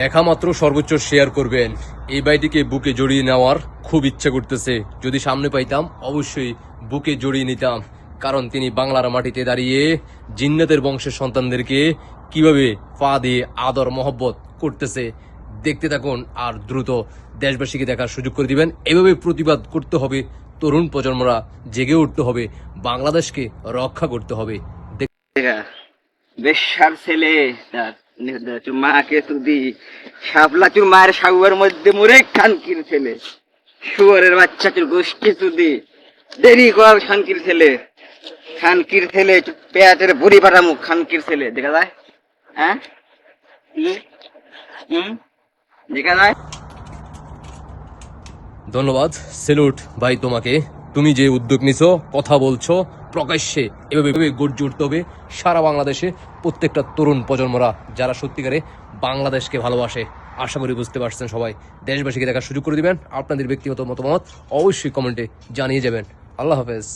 দেখা মাত্র সর্বোচ্চ শেয়ার করবেন। এই ভাইটিকে বুকে জড়িয়ে নেওয়ার খুব ইচ্ছা করতেছে। যদি সামনে পাইতাম অবশ্যই বুকে জড়িয়ে নিতাম, কারণ তিনি বাংলার মাটিতে দাঁড়িয়ে জিন্নাতের বংশের সন্তানদেরকে কিভাবে পা দিয়ে আদর মহব্বত করতেছে দেখতে থাকুন, আর দ্রুত দেশবাসীকে দেখার সুযোগ করে দিবেন। এভাবে প্রতিবাদ করতে হবে, তরুণ প্রজন্মরা জেগে উঠতে হবে, বাংলাদেশকে রক্ষা করতে হবে। বেশার ছেলে তোর মাকে তুদি শাপলা তোর মায়ের সাগুয়ার মধ্যে মরে খানকির ছেলে, শুয়ারের বাচ্চা তোর গোষ্ঠী তুদি দেরি কর খানকির ছেলে, খানকির ছেলে পেঁয়াজের বুড়ি পাঠা মুখ খানকির ছেলে দেখা যায়। হ্যাঁ দেখা যায়। ধন্যবাদ, সেলুট ভাই তোমাকে। তুমি যে উদ্যোগ নিছো, কথা বলছো প্রকাশ্যে, এভাবে গর্জে উঠতে হবে সারা বাংলাদেশে প্রত্যেকটা তরুণ প্রজন্মরা যারা সত্যিকারে বাংলাদেশকে ভালোবাসে। আশা করি বুঝতে পারছেন সবাই। দেশবাসীকে দেখার সুযোগ করে দিবেন। আপনাদের ব্যক্তিগত মতামত অবশ্যই কমেন্টে জানিয়ে যাবেন। আল্লাহ হাফেজ।